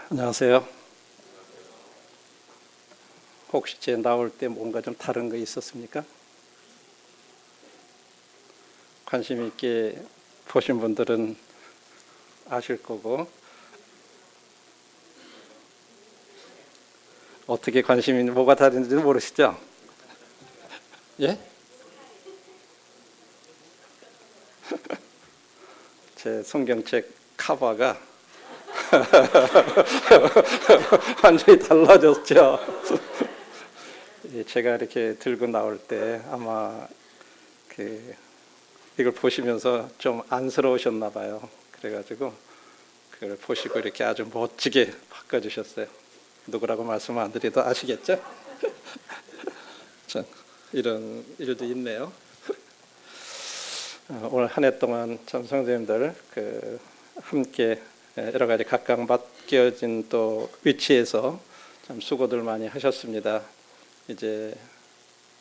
안녕하세요. 혹시 제 나올 때 뭔가 좀 다른 거 있었습니까? 관심 있게 보신 분들은 아실 거고, 어떻게 관심이 뭐가 다른지 모르시죠? 예? 제 성경책 카바가 완전히 달라졌죠. 제가 이렇게 들고 나올 때 아마 이걸 보시면서 좀 안쓰러우셨나 봐요. 그래가지고 그걸 보시고 이렇게 아주 멋지게 바꿔주셨어요. 누구라고 말씀 안 드려도 아시겠죠? 자, 이런 일도 있네요. 오늘 한 해 동안 참 성도님들 함께 여러 가지 각각 맡겨진 또 위치에서 참 수고들 많이 하셨습니다. 이제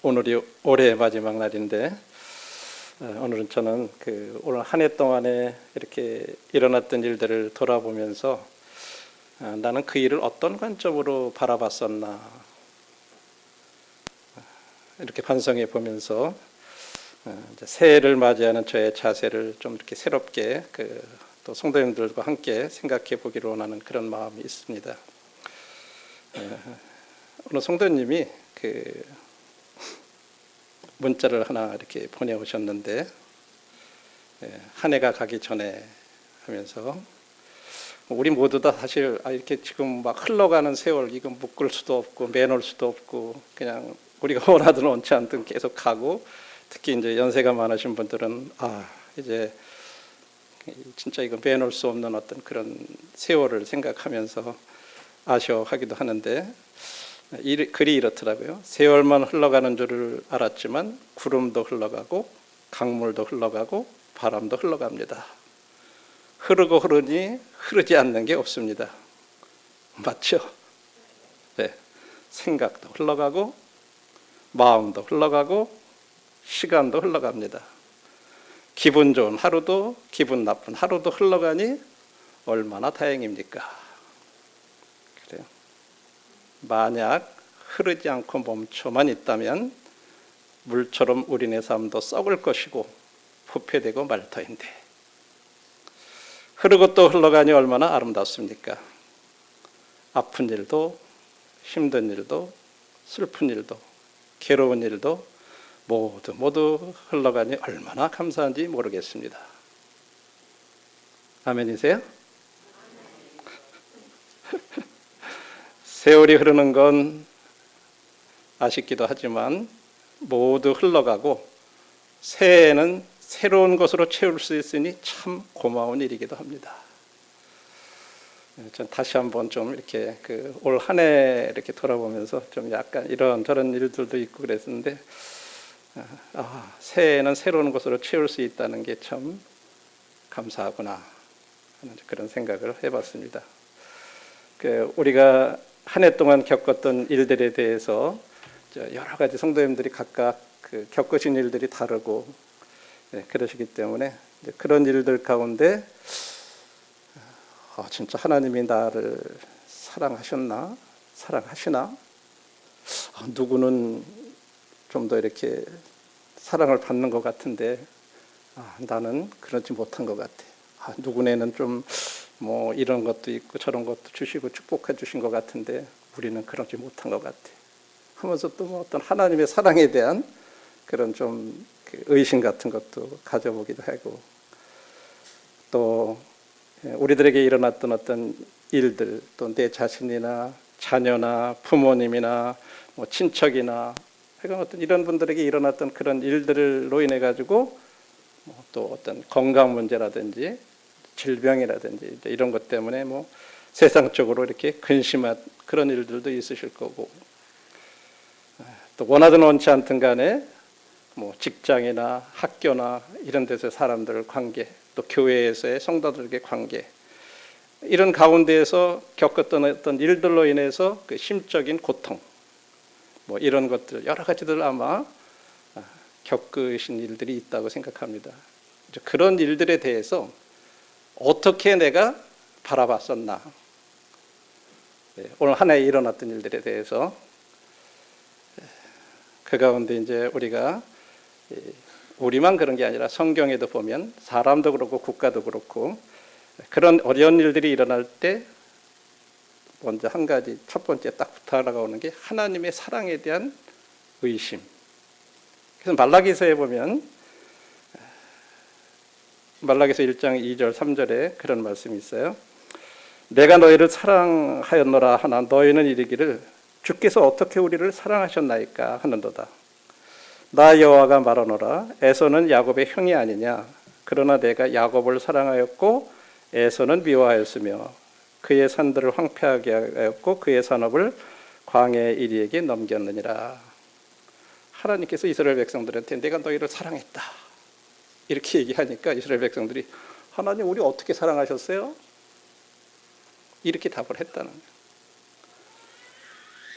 오늘이 올해의 마지막 날인데 오늘은 저는 오늘 한 해 동안에 이렇게 일어났던 일들을 돌아보면서 나는 그 일을 어떤 관점으로 바라봤었나 이렇게 반성해 보면서 새해를 맞이하는 저의 자세를 좀 이렇게 새롭게 또 성도님들과 함께 생각해 보기로 원하는 그런 마음이 있습니다. 오늘 성도님이 문자를 하나 이렇게 보내오셨는데 한 해가 가기 전에 하면서 우리 모두 다 사실 이렇게 지금 막 흘러가는 세월 이거 묶을 수도 없고 매놓을 수도 없고 그냥 우리가 원하든 원치 않든 계속 가고 특히 이제 연세가 많으신 분들은 이제 진짜 이거 빼놓을 수 없는 어떤 그런 세월을 생각하면서 아쉬워하기도 하는데 글이 이렇더라고요. 세월만 흘러가는 줄을 알았지만 구름도 흘러가고 강물도 흘러가고 바람도 흘러갑니다. 흐르고 흐르니 흐르지 않는 게 없습니다. 맞죠? 네. 생각도 흘러가고 마음도 흘러가고 시간도 흘러갑니다. 기분 좋은 하루도 기분 나쁜 하루도 흘러가니 얼마나 다행입니까? 그래요. 만약 흐르지 않고 멈춰만 있다면 물처럼 우리네 삶도 썩을 것이고 부패되고 말 터인데 흐르고 또 흘러가니 얼마나 아름답습니까? 아픈 일도 힘든 일도 슬픈 일도 괴로운 일도 모두 흘러가니 얼마나 감사한지 모르겠습니다. 아멘이세요? 세월이 흐르는 건 아쉽기도 하지만 모두 흘러가고 새해에는 새로운 것으로 채울 수 있으니 참 고마운 일이기도 합니다. 전 다시 한번 좀 이렇게 올 한 해 이렇게 돌아보면서 좀 약간 이런저런 일들도 있고 그랬는데 새해에는 새로운 것으로 채울 수 있다는 게 참 감사하구나 하는 그런 생각을 해봤습니다. 우리가 한 해 동안 겪었던 일들에 대해서 여러 가지 성도님들이 각각 겪으신 일들이 다르고 그러시기 때문에 그런 일들 가운데 진짜 하나님이 나를 사랑하셨나? 사랑하시나? 누구는 좀 더 이렇게 사랑을 받는 것 같은데 나는 그러지 못한 것 같아. 누구네는 좀 뭐 이런 것도 있고 저런 것도 주시고 축복해 주신 것 같은데 우리는 그러지 못한 것 같아. 하면서 또 뭐 어떤 하나님의 사랑에 대한 그런 좀 의심 같은 것도 가져보기도 하고 또 우리들에게 일어났던 어떤 일들 또 내 자신이나 자녀나 부모님이나 뭐 친척이나 어떤 이런 분들에게 일어났던 그런 일들로 인해 가지고 또 어떤 건강 문제라든지 질병이라든지 이런 것 때문에 뭐 세상적으로 이렇게 근심한 그런 일들도 있으실 거고 또 원하든 원치 않든 간에 뭐 직장이나 학교나 이런 데서 사람들 관계 또 교회에서의 성도들에게 관계 이런 가운데에서 겪었던 어떤 일들로 인해서 심적인 고통 뭐 이런 것들 여러 가지들 아마 겪으신 일들이 있다고 생각합니다. 그런 일들에 대해서 어떻게 내가 바라봤었나 오늘 한 해에 일어났던 일들에 대해서 그 가운데 이제 우리가 우리만 그런 게 아니라 성경에도 보면 사람도 그렇고 국가도 그렇고 그런 어려운 일들이 일어날 때 먼저 한 가지 첫 번째 딱 붙어나가는 게 하나님의 사랑에 대한 의심. 그래서 말라기서에 보면 말라기서 1장 2절 3절에 그런 말씀이 있어요. 내가 너희를 사랑하였노라 하나 너희는 이르기를 주께서 어떻게 우리를 사랑하셨나이까 하는도다. 나 여호와가 말하노라 에서는 야곱의 형이 아니냐. 그러나 내가 야곱을 사랑하였고 에서는 미워하였으며 그의 산들을 황폐하게 하였고 그의 산업을 광야의 이리에게 넘겼느니라. 하나님께서 이스라엘 백성들한테 내가 너희를 사랑했다 이렇게 얘기하니까 이스라엘 백성들이 하나님 우리 어떻게 사랑하셨어요? 이렇게 답을 했다는 거예요.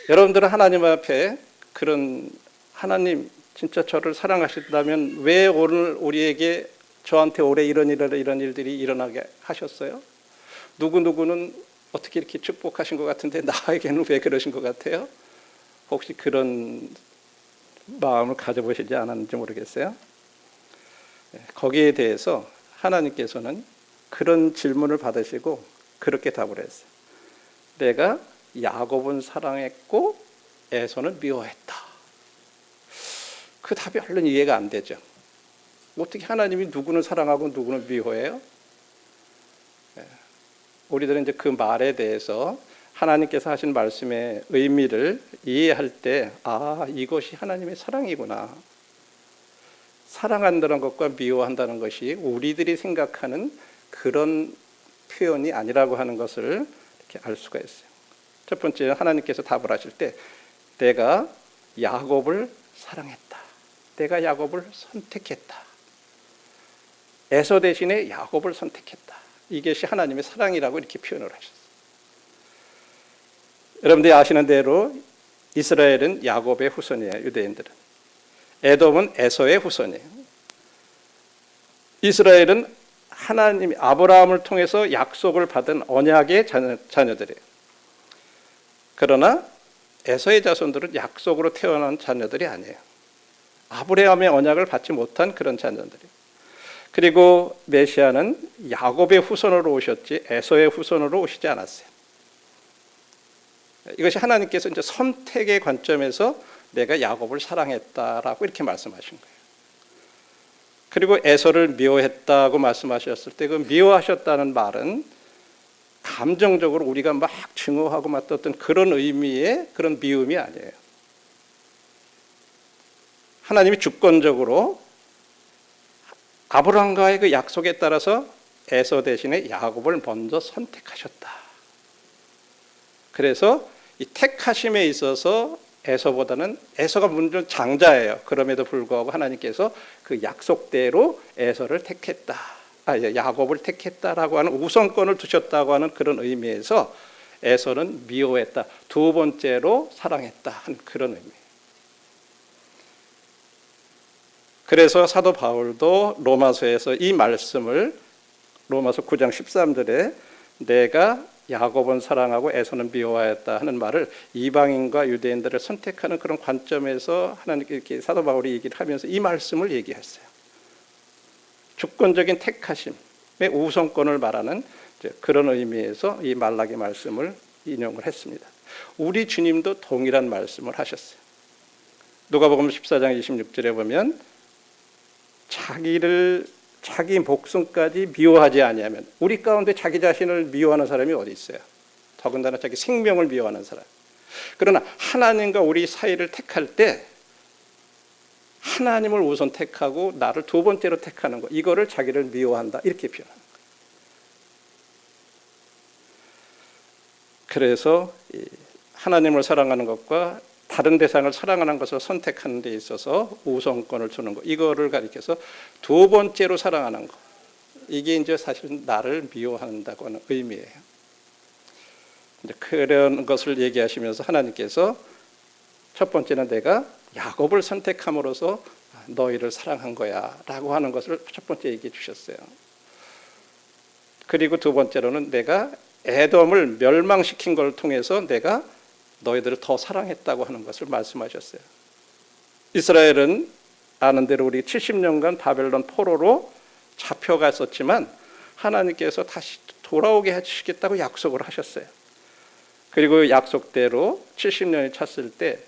여러분들은 하나님 앞에 그런 하나님 진짜 저를 사랑하신다면 왜 오늘 우리에게 저한테 올해 이런 일들이 일어나게 하셨어요? 누구누구는 어떻게 이렇게 축복하신 것 같은데 나에게는 왜 그러신 것 같아요? 혹시 그런 마음을 가져보시지 않았는지 모르겠어요. 거기에 대해서 하나님께서는 그런 질문을 받으시고 그렇게 답을 했어요. 내가 야곱은 사랑했고 에서는 미워했다. 그 답이 얼른 이해가 안 되죠. 어떻게 하나님이 누구는 사랑하고 누구는 미워해요? 우리들은 이제 그 말에 대해서 하나님께서 하신 말씀의 의미를 이해할 때, 이것이 하나님의 사랑이구나. 사랑한다는 것과 미워한다는 것이 우리들이 생각하는 그런 표현이 아니라고 하는 것을 이렇게 알 수가 있어요. 첫 번째, 하나님께서 답을 하실 때, 내가 야곱을 사랑했다. 내가 야곱을 선택했다. 에서 대신에 야곱을 선택했다. 이것이 하나님의 사랑이라고 이렇게 표현을 하셨어요. 여러분들이 아시는 대로 이스라엘은 야곱의 후손이에요. 유대인들은. 에돔은 에서의 후손이에요. 이스라엘은 하나님 아브라함을 통해서 약속을 받은 언약의 자녀들이에요. 그러나 에서의 자손들은 약속으로 태어난 자녀들이 아니에요. 아브라함의 언약을 받지 못한 그런 자녀들이에요. 그리고 메시아는 야곱의 후손으로 오셨지 에서의 후손으로 오시지 않았어요. 이것이 하나님께서 이제 선택의 관점에서 내가 야곱을 사랑했다라고 이렇게 말씀하신 거예요. 그리고 에서를 미워했다고 말씀하셨을 때 그 미워하셨다는 말은 감정적으로 우리가 막 증오하고 막 어떤 그런 의미의 그런 미움이 아니에요. 하나님이 주권적으로 아브라함과의 그 약속에 따라서 에서 대신에 야곱을 먼저 선택하셨다. 그래서 이 택하심에 있어서 에서보다는 에서가 먼저 장자예요. 그럼에도 불구하고 하나님께서 그 약속대로 에서를 택했다. 야곱을 택했다라고 하는 우선권을 두셨다고 하는 그런 의미에서 에서는 미워했다. 두 번째로 사랑했다 하는 그런 의미. 그래서 사도 바울도 로마서에서 이 말씀을 로마서 9장 13절에 내가 야곱은 사랑하고 에서는 미워하였다 하는 말을 이방인과 유대인들을 선택하는 그런 관점에서 하나님께 이렇게 사도 바울이 얘기를 하면서 이 말씀을 얘기했어요. 주권적인 택하심의 우선권을 말하는 그런 의미에서 이 말라기 말씀을 인용을 했습니다. 우리 주님도 동일한 말씀을 하셨어요. 누가복음 14장 26절에 보면 자기 목숨까지 미워하지 아니하면, 우리 가운데 자기 자신을 미워하는 사람이 어디 있어요? 더군다나 자기 생명을 미워하는 사람. 그러나 하나님과 우리 사이를 택할 때 하나님을 우선 택하고 나를 두 번째로 택하는 것, 이거를 자기를 미워한다 이렇게 표현합니다. 그래서 하나님을 사랑하는 것과 다른 대상을 사랑하는 것을 선택하는 데 있어서 우선권을 주는 것, 이거를 가리켜서 두 번째로 사랑하는 것, 이게 이제 사실 나를 미워한다고 하는 의미예요. 그런 것을 얘기하시면서 하나님께서 첫 번째는 내가 야곱을 선택함으로써 너희를 사랑한 거야 라고 하는 것을 첫 번째 얘기해 주셨어요. 그리고 두 번째로는 내가 에돔을 멸망시킨 걸 통해서 내가 너희들을 더 사랑했다고 하는 것을 말씀하셨어요. 이스라엘은 아는 대로 우리 70년간 바벨론 포로로 잡혀갔었지만 하나님께서 다시 돌아오게 해주시겠다고 약속을 하셨어요. 그리고 약속대로 70년이 찼을 때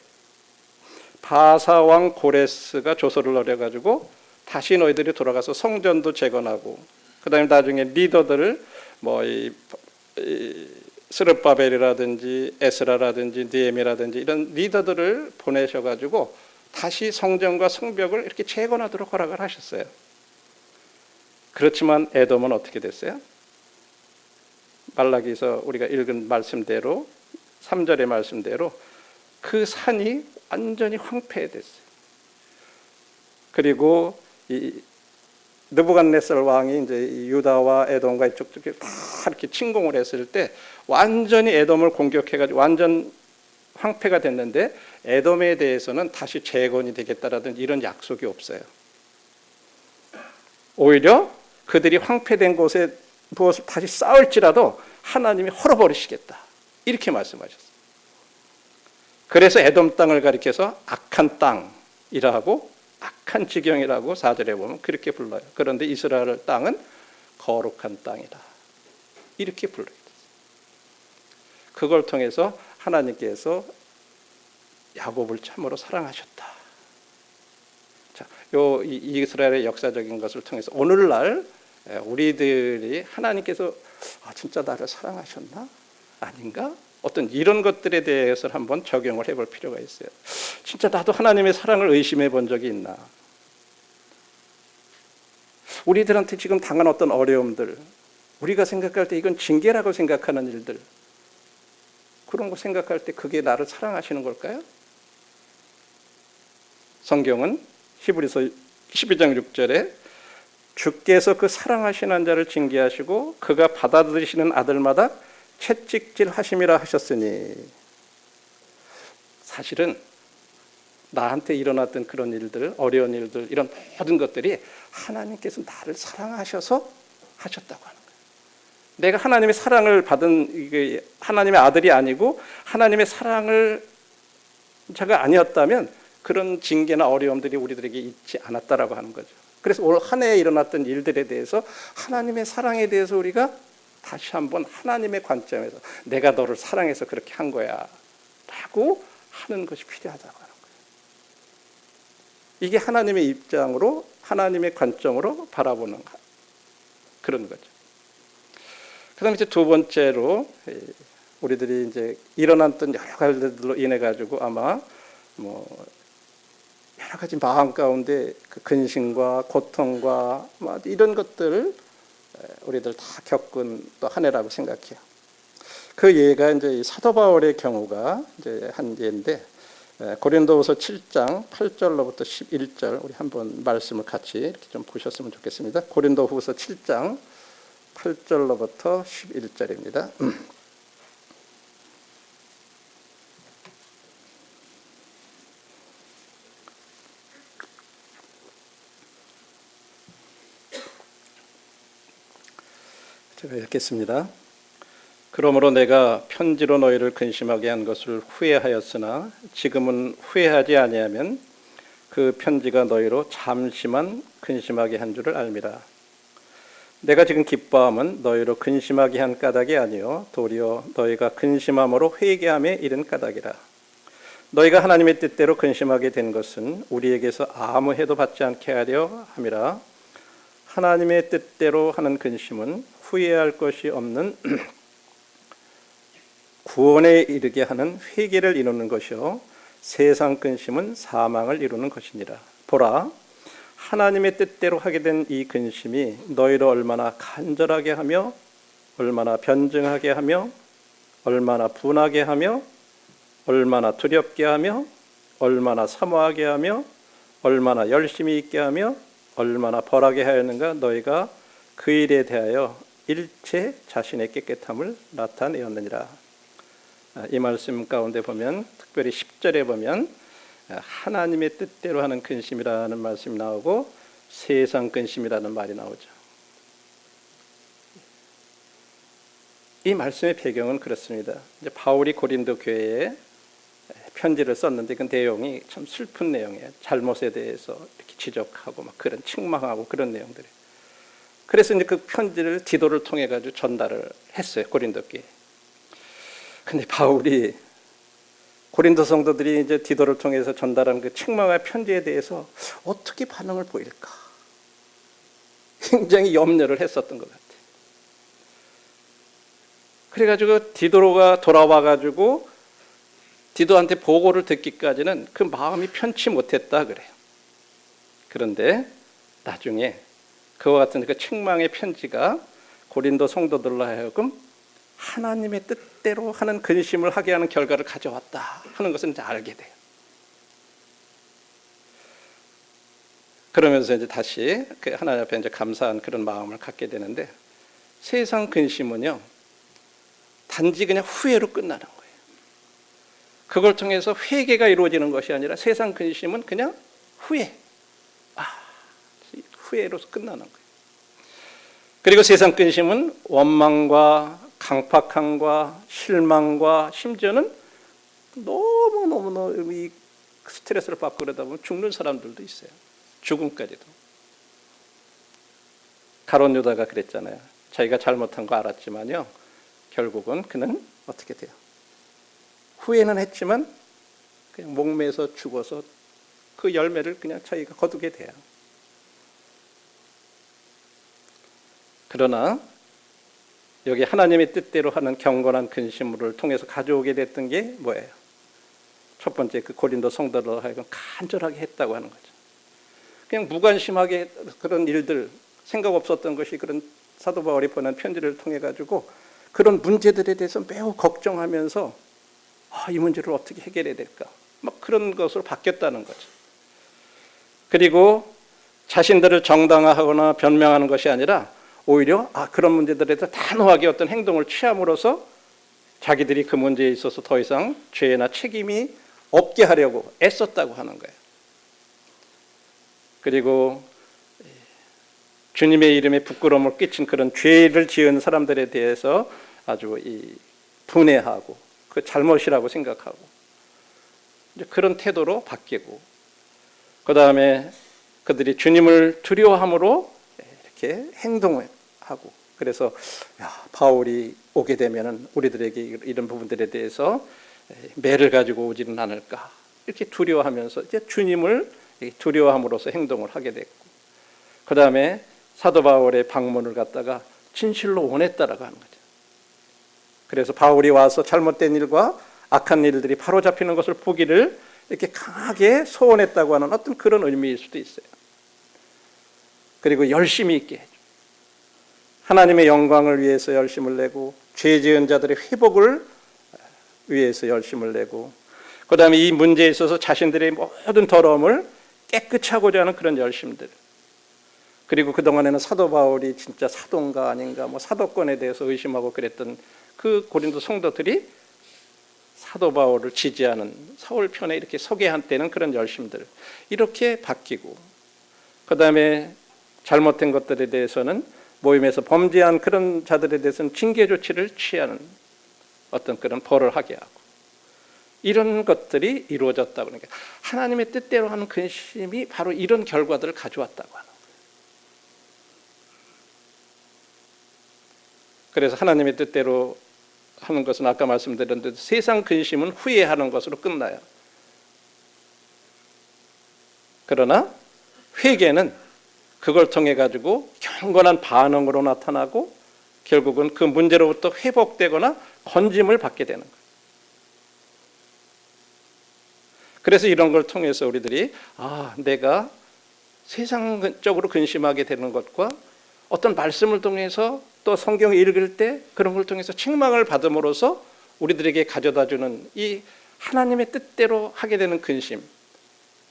바사왕 고레스가 조서를 내려가지고 다시 너희들이 돌아가서 성전도 재건하고, 그 다음에 나중에 리더들을 스룹바벨이라든지 에스라라든지 느헤미야라든지 이런 리더들을 보내셔가지고 다시 성전과 성벽을 이렇게 재건하도록 허락을 하셨어요. 그렇지만 에돔은 어떻게 됐어요? 말라기서 우리가 읽은 말씀대로 3절의 말씀대로 그 산이 완전히 황폐됐어요. 그리고 이 느부갓네살 왕이 이제 유다와 에돔과 이쪽에 다 이렇게 침공을 했을 때 완전히 에돔을 공격해가지고 완전 황폐가 됐는데 에돔에 대해서는 다시 재건이 되겠다라든지 이런 약속이 없어요. 오히려 그들이 황폐된 곳에 무엇을 다시 쌓을지라도 하나님이 헐어버리시겠다, 이렇게 말씀하셨어요. 그래서 에돔 땅을 가리켜서 악한 땅이라고, 악한 지경이라고 4절에 보면 그렇게 불러요. 그런데 이스라엘 땅은 거룩한 땅이다, 이렇게 불러요. 그걸 통해서 하나님께서 야곱을 참으로 사랑하셨다. 자, 이 이스라엘의 역사적인 것을 통해서 오늘날 우리들이 하나님께서 진짜 나를 사랑하셨나? 아닌가? 어떤 이런 것들에 대해서 한번 적용을 해볼 필요가 있어요. 진짜 나도 하나님의 사랑을 의심해 본 적이 있나? 우리들한테 지금 당한 어떤 어려움들, 우리가 생각할 때 이건 징계라고 생각하는 일들, 그런 거 생각할 때 그게 나를 사랑하시는 걸까요? 성경은 히브리서 12장 6절에 주께서 그 사랑하시는 자를 징계하시고 그가 받아들이시는 아들마다 채찍질 하심이라 하셨으니, 사실은 나한테 일어났던 그런 일들, 어려운 일들, 이런 모든 것들이 하나님께서 나를 사랑하셔서 하셨다고 하는 거예요. 내가 하나님의 사랑을 받은 하나님의 아들이 아니고 하나님의 사랑을 자가 아니었다면 그런 징계나 어려움들이 우리들에게 있지 않았다라고 하는 거죠. 그래서 올 한 해에 일어났던 일들에 대해서 하나님의 사랑에 대해서 우리가 다시 한번 하나님의 관점에서 내가 너를 사랑해서 그렇게 한 거야 라고 하는 것이 필요하다고 하는 거예요. 이게 하나님의 입장으로, 하나님의 관점으로 바라보는 그런 거죠. 그 다음에 이제 두 번째로 우리들이 이제 일어났던 여러 가지들로 인해 가지고 아마 여러 가지 마음 가운데 그 근심과 고통과 이런 것들을 우리들 다 겪은 또 한 해라고 생각해요. 그 예가 이제 사도 바울의 경우가 이제 한 예인데, 고린도후서 7장 8절로부터 11절 우리 한번 말씀을 같이 이렇게 좀 보셨으면 좋겠습니다. 고린도후서 7장 8절로부터 11절입니다. 제가 읽겠습니다. 그러므로 내가 편지로 너희를 근심하게 한 것을 후회하였으나 지금은 후회하지 아니하면 그 편지가 너희로 잠시만 근심하게 한 줄을 알미라. 내가 지금 기뻐함은 너희로 근심하게 한 까닭이 아니요 도리어 너희가 근심함으로 회개함에 이른 까닭이라. 너희가 하나님의 뜻대로 근심하게 된 것은 우리에게서 아무 해도 받지 않게 하려 함이라. 하나님의 뜻대로 하는 근심은 후회할 것이 없는 구원에 이르게 하는 회개를 이루는 것이요 세상 근심은 사망을 이루는 것이니라. 보라, 하나님의 뜻대로 하게 된 이 근심이 너희를 얼마나 간절하게 하며 얼마나 변증하게 하며 얼마나 분하게 하며 얼마나 두렵게 하며 얼마나 사모하게 하며 얼마나 열심히 있게 하며 얼마나 벌하게 하였는가. 너희가 그 일에 대하여 일체 자신의 깨끗함을 나타내었느니라. 이 말씀 가운데 보면 특별히 10절에 보면 하나님의 뜻대로 하는 근심이라는 말씀이 나오고 세상 근심이라는 말이 나오죠. 이 말씀의 배경은 그렇습니다. 이제 바울이 고린도 교회에 편지를 썼는데 그 내용이 참 슬픈 내용이에요. 잘못에 대해서 이렇게 지적하고 막 그런 책망하고 그런 내용들이. 그래서 이제 그 편지를 디도를 통해 가지고 전달을 했어요. 고린도 교회. 근데 바울이 고린도 성도들이 이제 디도를 통해서 전달한 그 책망의 편지에 대해서 어떻게 반응을 보일까? 굉장히 염려를 했었던 것 같아요. 그래가지고 디도가 돌아와가지고 디도한테 보고를 듣기까지는 그 마음이 편치 못했다 그래요. 그런데 나중에 그와 같은 그 책망의 편지가 고린도 성도들로 하여금 하나님의 뜻대로 하는 근심을 하게 하는 결과를 가져왔다 하는 것을 이제 알게 돼요. 그러면서 이제 다시 하나님 앞에 이제 감사한 그런 마음을 갖게 되는데, 세상 근심은요 단지 그냥 후회로 끝나는 거예요. 그걸 통해서 회개가 이루어지는 것이 아니라 세상 근심은 그냥 후회, 후회로서 끝나는 거예요. 그리고 세상 근심은 원망과 강팍함과 실망과 심지어는 너무 이 스트레스를 받고 그러다 보면 죽는 사람들도 있어요. 죽음까지도. 가룟 유다가 그랬잖아요. 자기가 잘못한 거 알았지만요, 결국은 그는 어떻게 돼요? 후회는 했지만 그냥 목매서 죽어서 그 열매를 그냥 자기가 거두게 돼요. 그러나 여기 하나님의 뜻대로 하는 경건한 근심을 통해서 가져오게 됐던 게 뭐예요? 첫 번째, 그 고린도 성도로 하여금 간절하게 했다고 하는 거죠. 그냥 무관심하게 그런 일들, 생각 없었던 것이 그런 사도 바울이 보낸 편지를 통해 가지고 그런 문제들에 대해서 매우 걱정하면서 이 문제를 어떻게 해결해야 될까? 막 그런 것으로 바뀌었다는 거죠. 그리고 자신들을 정당화하거나 변명하는 것이 아니라 오히려 그런 문제들에 대해서 단호하게 어떤 행동을 취함으로써 자기들이 그 문제에 있어서 더 이상 죄나 책임이 없게 하려고 애썼다고 하는 거예요. 그리고 주님의 이름에 부끄러움을 끼친 그런 죄를 지은 사람들에 대해서 아주 분해하고 그 잘못이라고 생각하고 이제 그런 태도로 바뀌고, 그 다음에 그들이 주님을 두려워함으로 이렇게 행동을 하고, 그래서 바울이 오게 되면은 우리들에게 이런 부분들에 대해서 매를 가지고 오지는 않을까 이렇게 두려워하면서 이제 주님을 두려워함으로써 행동을 하게 됐고, 그 다음에 사도 바울의 방문을 갖다가 진실로 원했다라고 하는 거죠. 그래서 바울이 와서 잘못된 일과 악한 일들이 바로잡히는 것을 보기를 이렇게 강하게 소원했다고 하는 어떤 그런 의미일 수도 있어요. 그리고 열심히 있게 해줘. 하나님의 영광을 위해서 열심을 내고 죄 지은 자들의 회복을 위해서 열심을 내고, 그 다음에 이 문제에 있어서 자신들의 모든 더러움을 깨끗이 하고자 하는 그런 열심들, 그리고 그동안에는 사도 바울이 진짜 사도인가 아닌가 사도권에 대해서 의심하고 그랬던 그 고린도 성도들이 사도 바울을 지지하는 사울 편에 이렇게 서게 한때는 그런 열심들 이렇게 바뀌고, 그 다음에 잘못된 것들에 대해서는 모임에서 범죄한 그런 자들에 대해서는 징계 조치를 취하는 어떤 그런 벌을 하게 하고, 이런 것들이 이루어졌다고 하는 게 하나님의 뜻대로 하는 근심이 바로 이런 결과들을 가져왔다고 하는 거예요. 그래서 하나님의 뜻대로 하는 것은 아까 말씀드렸는데 세상 근심은 후회하는 것으로 끝나요. 그러나 회개는 그걸 통해 가지고 경건한 반응으로 나타나고 결국은 그 문제로부터 회복되거나 건짐을 받게 되는 거예요. 그래서 이런 걸 통해서 우리들이 내가 세상적으로 근심하게 되는 것과 어떤 말씀을 통해서 또 성경을 읽을 때 그런 걸 통해서 책망을 받음으로써 우리들에게 가져다주는 이 하나님의 뜻대로 하게 되는 근심,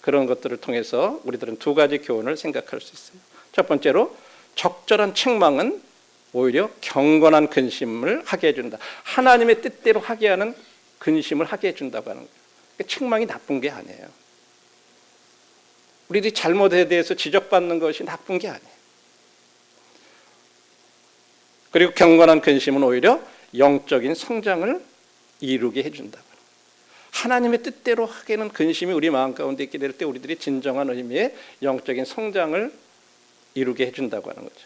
그런 것들을 통해서 우리들은 두 가지 교훈을 생각할 수 있어요. 첫 번째로, 적절한 책망은 오히려 경건한 근심을 하게 해준다. 하나님의 뜻대로 하게 하는 근심을 하게 해준다고 하는 거예요. 책망이 나쁜 게 아니에요. 우리들이 잘못에 대해서 지적받는 것이 나쁜 게 아니에요. 그리고 경건한 근심은 오히려 영적인 성장을 이루게 해준다고. 하나님의 뜻대로 하게는 근심이 우리 마음 가운데 있게 될 때 우리들이 진정한 의미의 영적인 성장을 이루게 해준다고 하는 거죠.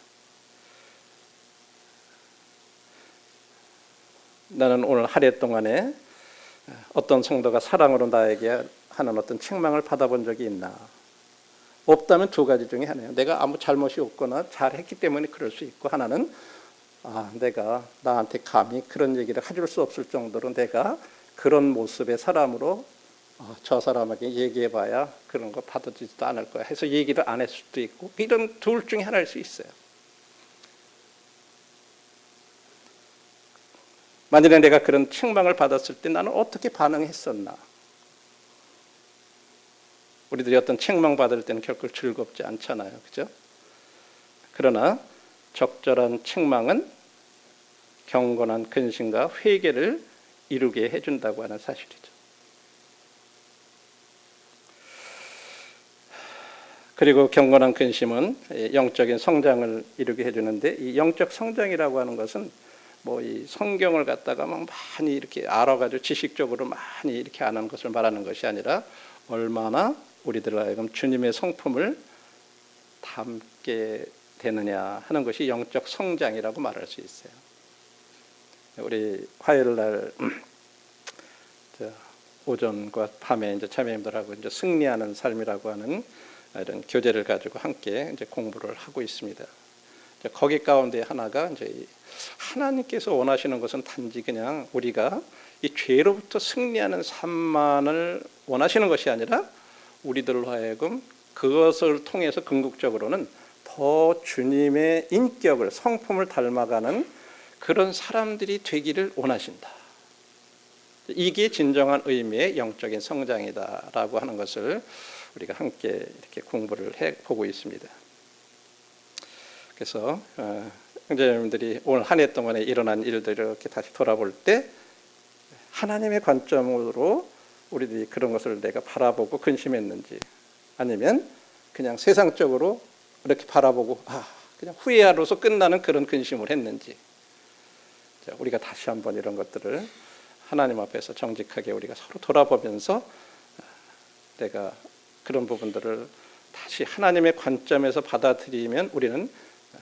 나는 오늘 한 해 동안에 어떤 성도가 사랑으로 나에게 하는 어떤 책망을 받아본 적이 있나? 없다면 두 가지 중에 하나예요. 내가 아무 잘못이 없거나 잘했기 때문에 그럴 수 있고, 하나는 내가 나한테 감히 그런 얘기를 해줄 수 없을 정도로 내가 그런 모습의 사람으로 저 사람에게 얘기해봐야 그런 거 받아주지도 않을 거야 해서 얘기를 안 했을 수도 있고, 이런 둘 중에 하나일 수 있어요. 만일에 내가 그런 책망을 받았을 때 나는 어떻게 반응했었나? 우리들이 어떤 책망 받을 때는 결코 즐겁지 않잖아요, 그죠? 그러나 적절한 책망은 경건한 근심과 회개를 이루게 해준다고 하는 사실이죠. 그리고 경건한 근심은 영적인 성장을 이루게 해주는데, 이 영적 성장이라고 하는 것은 뭐 이 성경을 갖다가 막 많이 이렇게 알아가지고 지식적으로 많이 이렇게 아는 것을 말하는 것이 아니라, 얼마나 우리들 하여금 주님의 성품을 담게 되느냐 하는 것이 영적 성장이라고 말할 수 있어요. 우리 화요일 날 오전과 밤에 이제 자매님들하고 이제 승리하는 삶이라고 하는 이런 교재를 가지고 함께 이제 공부를 하고 있습니다. 거기 가운데 하나가 이제 하나님께서 원하시는 것은 단지 그냥 우리가 이 죄로부터 승리하는 삶만을 원하시는 것이 아니라, 우리들로 하여금 그것을 통해서 궁극적으로는 더 주님의 인격을, 성품을 닮아가는 그런 사람들이 되기를 원하신다. 이게 진정한 의미의 영적인 성장이다라고 하는 것을 우리가 함께 이렇게 공부를 해보고 있습니다. 그래서 형제님들이 오늘 한 해 동안에 일어난 일들을 이렇게 다시 돌아볼 때, 하나님의 관점으로 우리들이 그런 것을 내가 바라보고 근심했는지, 아니면 그냥 세상적으로 이렇게 바라보고 그냥 후회하로서 끝나는 그런 근심을 했는지, 우리가 다시 한번 이런 것들을 하나님 앞에서 정직하게 우리가 서로 돌아보면서 내가 그런 부분들을 다시 하나님의 관점에서 받아들이면 우리는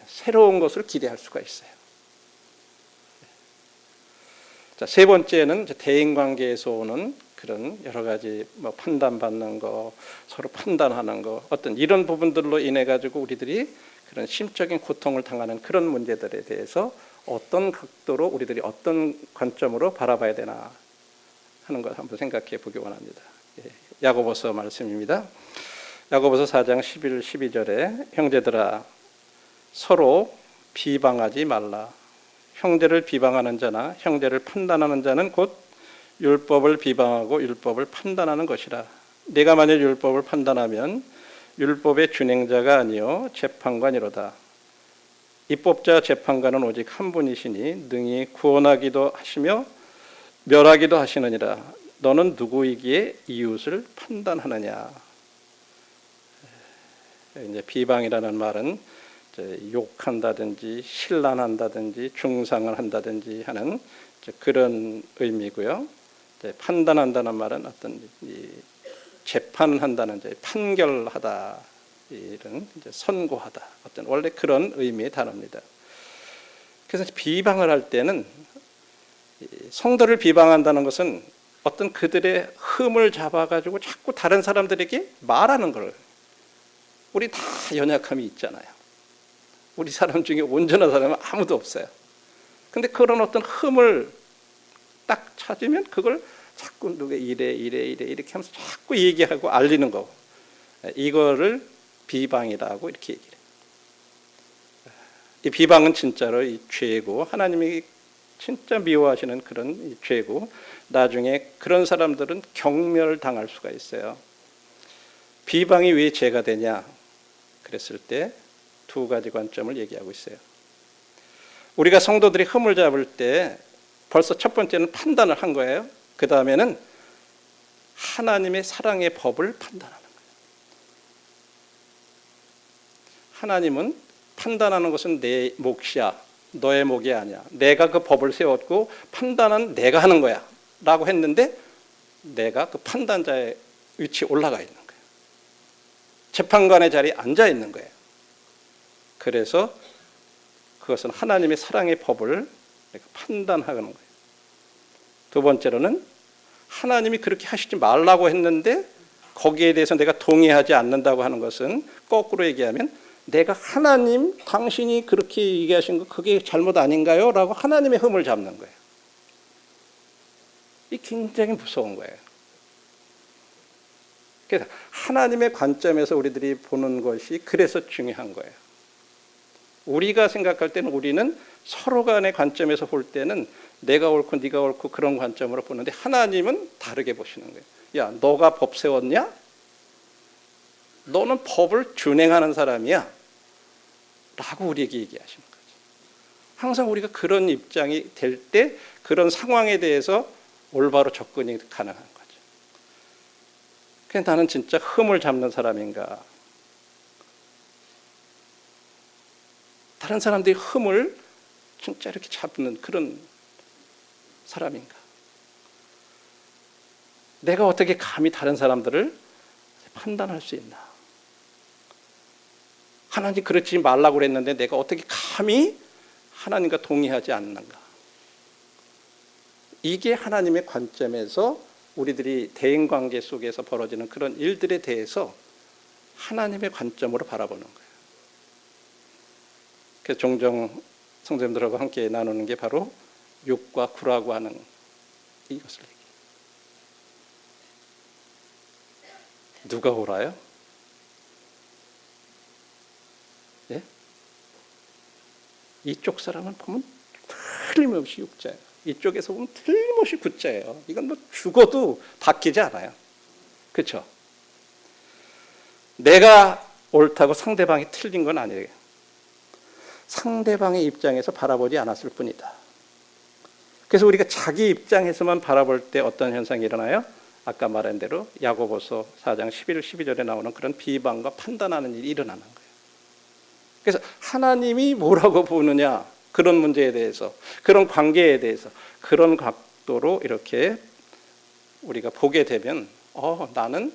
새로운 것을 기대할 수가 있어요. 자, 세 번째는 대인관계에서 오는 그런 여러 가지 판단받는 거, 서로 판단하는 거, 어떤 이런 부분들로 인해 가지고 우리들이 그런 심적인 고통을 당하는 그런 문제들에 대해서 어떤 각도로 우리들이 어떤 관점으로 바라봐야 되나 하는 걸 한번 생각해 보기 원합니다. 야고보서 말씀입니다. 야고보서 4장 11, 12절에 형제들아 서로 비방하지 말라. 형제를 비방하는 자나 형제를 판단하는 자는 곧 율법을 비방하고 율법을 판단하는 것이라. 네가 만일 율법을 판단하면 율법의 준행자가 아니요 재판관이로다. 입법자 재판관은 오직 한 분이시니 능히 구원하기도 하시며 멸하기도 하시느니라. 너는 누구이기에 이웃을 판단하느냐. 이제 비방이라는 말은 욕한다든지 신란한다든지 중상을 한다든지 하는 그런 의미고요. 판단한다는 말은 어떤 재판한다는 판결하다, 이런 선고하다, 어떤 원래 그런 의미의 단어입니다. 그래서 비방을 할 때는 성도를 비방한다는 것은 어떤 그들의 흠을 잡아가지고 자꾸 다른 사람들에게 말하는 걸. 우리 다 연약함이 있잖아요. 우리 사람 중에 온전한 사람은 아무도 없어요. 근데 그런 어떤 흠을 딱 찾으면 그걸 자꾸 누가 이래 이렇게 하면서 자꾸 얘기하고 알리는 거. 이거를 비방이라고 이렇게 얘기해요. 이 비방은 진짜로 이 죄고, 하나님이 진짜 미워하시는 그런 이 죄고, 나중에 그런 사람들은 경멸당할 수가 있어요. 비방이 왜 죄가 되냐 그랬을 때 두 가지 관점을 얘기하고 있어요. 우리가 성도들이 흠을 잡을 때 벌써 첫 번째는 판단을 한 거예요. 그 다음에는 하나님의 사랑의 법을 판단하는 거예요. 하나님은 판단하는 것은 내 몫이야, 너의 목이 아니야. 내가 그 법을 세웠고 판단은 내가 하는 거야 라고 했는데 내가 그 판단자의 위치에 올라가 있는 거예요. 재판관의 자리에 앉아 있는 거예요. 그래서 그것은 하나님의 사랑의 법을 내가 판단하는 거예요. 두 번째로는 하나님이 그렇게 하시지 말라고 했는데 거기에 대해서 내가 동의하지 않는다고 하는 것은 거꾸로 얘기하면 내가 하나님 당신이 그렇게 얘기하신 거 그게 잘못 아닌가요? 라고 하나님의 흠을 잡는 거예요. 이 굉장히 무서운 거예요. 그래서 하나님의 관점에서 우리들이 보는 것이 그래서 중요한 거예요. 우리가 생각할 때는 우리는 서로 간의 관점에서 볼 때는 내가 옳고 네가 옳고 그런 관점으로 보는데 하나님은 다르게 보시는 거예요. 야, 너가 법 세웠냐? 너는 법을 준행하는 사람이야 라고 우리에게 얘기하시는 거죠. 항상 우리가 그런 입장이 될 때 그런 상황에 대해서 올바로 접근이 가능한 거죠. 그래서 나는 진짜 흠을 잡는 사람인가? 다른 사람들이 흠을 진짜 이렇게 잡는 그런 사람인가? 내가 어떻게 감히 다른 사람들을 판단할 수 있나? 하나님 그렇지 말라고 그랬는데 내가 어떻게 감히 하나님과 동의하지 않는가? 이게 하나님의 관점에서 우리들이 대인관계 속에서 벌어지는 그런 일들에 대해서 하나님의 관점으로 바라보는 거예요. 그래서 종종 성도님들하고 함께 나누는 게 바로 6과 9라고 하는 이것을 얘기해요. 누가 옳아요? 예? 이쪽 사람은 보면 틀림없이 6자예요. 이쪽에서 보면 틀림없이 9자예요. 이건 뭐 죽어도 바뀌지 않아요. 그렇죠? 내가 옳다고 상대방이 틀린 건 아니에요. 상대방의 입장에서 바라보지 않았을 뿐이다. 그래서 우리가 자기 입장에서만 바라볼 때 어떤 현상이 일어나요? 아까 말한 대로 야고보서 4장 11, 12절에 나오는 그런 비방과 판단하는 일이 일어나는 거예요. 그래서 하나님이 뭐라고 보느냐, 그런 문제에 대해서, 그런 관계에 대해서 그런 각도로 이렇게 우리가 보게 되면 나는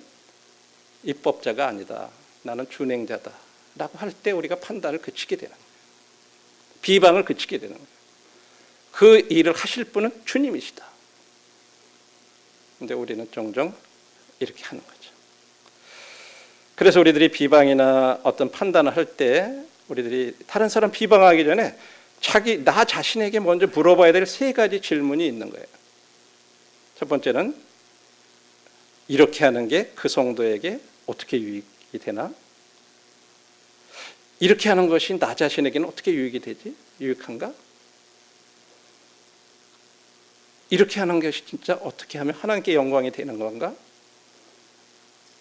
입법자가 아니다. 나는 준행자다. 라고 할 때 우리가 판단을 그치게 되는 거예요. 비방을 그치게 되는 거예요. 그 일을 하실 분은 주님이시다. 근데 우리는 종종 이렇게 하는 거죠. 그래서 우리들이 비방이나 어떤 판단을 할 때 우리들이 다른 사람 비방하기 전에 나 자신에게 먼저 물어봐야 될 3가지 질문이 있는 거예요. 첫 번째는 이렇게 하는 게 그 성도에게 어떻게 유익이 되나? 이렇게 하는 것이 나 자신에게는 어떻게 유익이 되지? 유익한가? 이렇게 하는 것이 진짜 어떻게 하면 하나님께 영광이 되는 건가?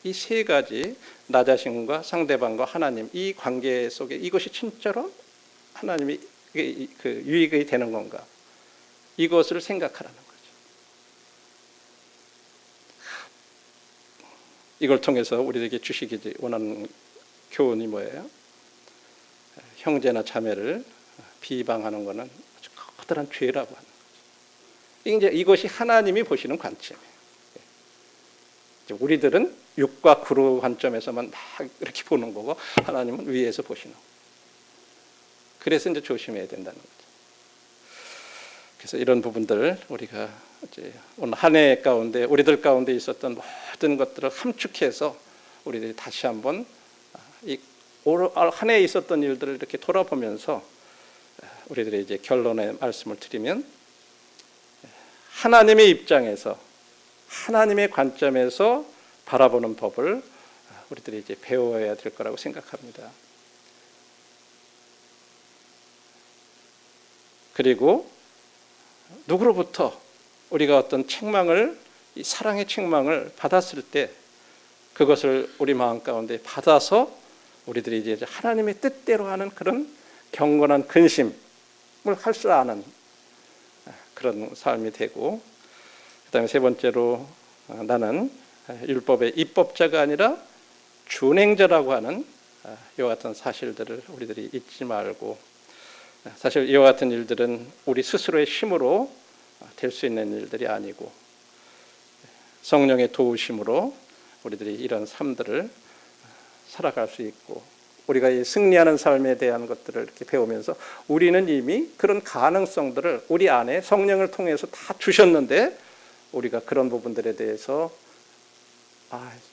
이 3가지, 나 자신과 상대방과 하나님, 이 관계 속에 이것이 진짜로 하나님이 그 유익이 되는 건가? 이것을 생각하라는 거죠. 이걸 통해서 우리에게 주시기 원하는 교훈이 뭐예요? 형제나 자매를 비방하는 것은 아주 커다란 죄라고 하는 거죠. 이제 이것이 하나님이 보시는 관점이에요. 우리들은 6과 9로 관점에서만 막 이렇게 보는 거고 하나님은 위에서 보시는 거예요. 그래서 이제 조심해야 된다는 거죠. 그래서 이런 부분들 우리가 이제 오늘 한 해 가운데 우리들 가운데 있었던 모든 것들을 함축해서 우리들이 다시 한번 이 한 해에 있었던 일들을 이렇게 돌아보면서 우리들이 이제 결론의 말씀을 드리면 하나님의 입장에서 하나님의 관점에서 바라보는 법을 우리들이 이제 배워야 될 거라고 생각합니다. 그리고 누구로부터 우리가 어떤 책망을, 이 사랑의 책망을 받았을 때 그것을 우리 마음 가운데 받아서 우리들이 이제 하나님의 뜻대로 하는 그런 경건한 근심을 할 줄 아는 그런 삶이 되고, 그다음에 3번째로 나는 율법의 입법자가 아니라 준행자라고 하는 이와 같은 사실들을 우리들이 잊지 말고, 사실 이와 같은 일들은 우리 스스로의 힘으로 될 수 있는 일들이 아니고 성령의 도우심으로 우리들이 이런 삶들을 살아갈 수 있고, 우리가 이 승리하는 삶에 대한 것들을 이렇게 배우면서 우리는 이미 그런 가능성들을 우리 안에 성령을 통해서 다 주셨는데, 우리가 그런 부분들에 대해서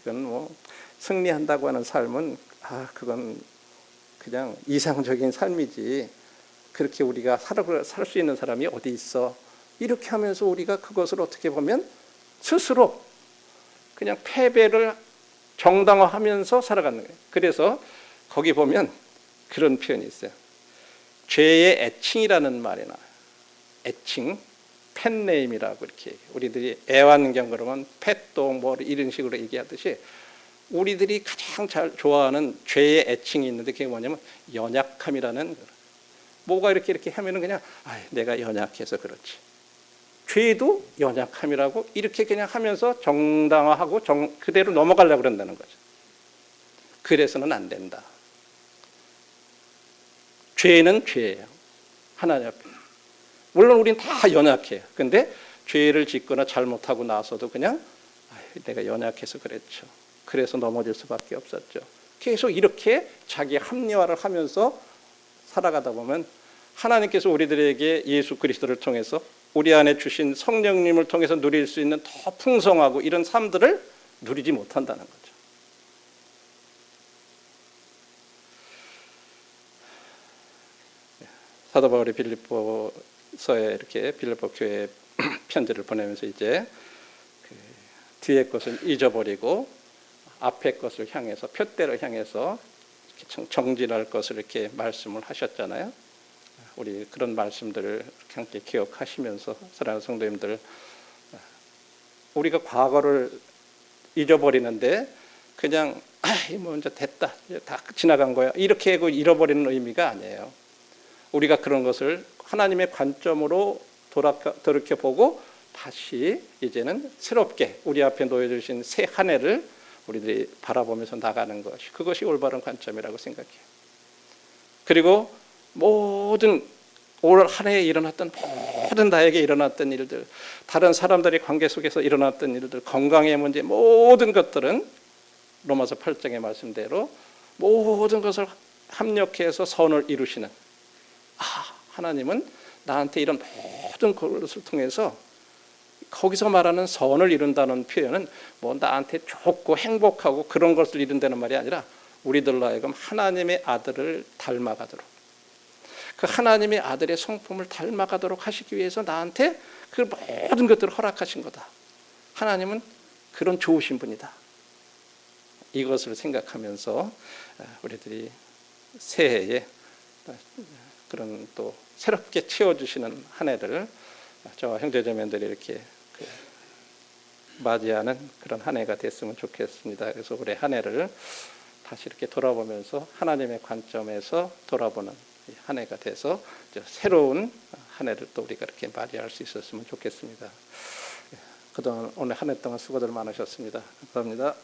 이건 뭐 승리한다고 하는 삶은 그건 그냥 이상적인 삶이지, 그렇게 우리가 살 수 있는 사람이 어디 있어, 이렇게 하면서 우리가 그것을 어떻게 보면 스스로 그냥 패배를 정당화하면서 살아가는 거예요. 그래서 거기 보면 그런 표현이 있어요. 죄의 애칭이라는 말이 나와요. 애칭, 펫네임이라고 이렇게 우리들이 애완견 그러면 펫도 뭐 이런 식으로 얘기하듯이, 우리들이 가장 잘 좋아하는 죄의 애칭이 있는데 그게 뭐냐면 연약함이라는 거예요. 뭐가 이렇게 하면은 그냥 내가 연약해서 그렇지. 죄도 연약함이라고 이렇게 그냥 하면서 정당화하고 그대로 넘어가려고 그런다는 거죠. 그래서는 안 된다. 죄는 죄예요. 하나님 앞에. 물론 우리는 다 연약해요. 근데 죄를 짓거나 잘못하고 나서도 그냥 내가 연약해서 그랬죠. 그래서 넘어질 수밖에 없었죠. 계속 이렇게 자기 합리화를 하면서 살아가다 보면 하나님께서 우리들에게 예수 그리스도를 통해서 우리 안에 주신 성령님을 통해서 누릴 수 있는 더 풍성하고 이런 삶들을 누리지 못한다는 거죠. 사도 바울이 빌립보서에 이렇게 빌립보 교회에 편지를 보내면서 이제 뒤의 것을 잊어버리고 앞의 것을 향해서, 표대를 향해서 정진할 것을 이렇게 말씀을 하셨잖아요. 우리 그런 말씀들을 함께 기억하시면서 사랑하는 성도님들, 우리가 과거를 잊어버리는데 그냥 뭐 이제 됐다, 다 지나간 거야, 이렇게 하고 잃어버리는 의미가 아니에요. 우리가 그런 것을 하나님의 관점으로 돌이켜보고 다시 이제는 새롭게 우리 앞에 놓여주신 새 한 해를 우리들이 바라보면서 나가는 것이, 그것이 올바른 관점이라고 생각해요. 그리고 모든 올 한 해에 일어났던 모든 나에게 일어났던 일들, 다른 사람들의 관계 속에서 일어났던 일들, 건강의 문제, 모든 것들은 로마서 8장의 말씀대로 모든 것을 합력해서 선을 이루시는, 하나님은 나한테 이런 모든 것을 통해서, 거기서 말하는 선을 이룬다는 표현은 뭐 나한테 좋고 행복하고 그런 것을 이룬다는 말이 아니라 우리들로 하여금 하나님의 아들을 닮아가도록, 그 하나님의 아들의 성품을 닮아가도록 하시기 위해서 나한테 그 모든 것들을 허락하신 거다. 하나님은 그런 좋으신 분이다. 이것을 생각하면서 우리들이 새해에 그런 또 새롭게 채워주시는 한 해를 저와 형제자매들이 이렇게 맞이하는 그런 한 해가 됐으면 좋겠습니다. 그래서 올해 한 해를 다시 이렇게 돌아보면서 하나님의 관점에서 돌아보는 한 해가 돼서 새로운 한 해를 또 우리가 이렇게 맞이할 수 있었으면 좋겠습니다. 그동안 오늘 한 해 동안 수고들 많으셨습니다. 감사합니다.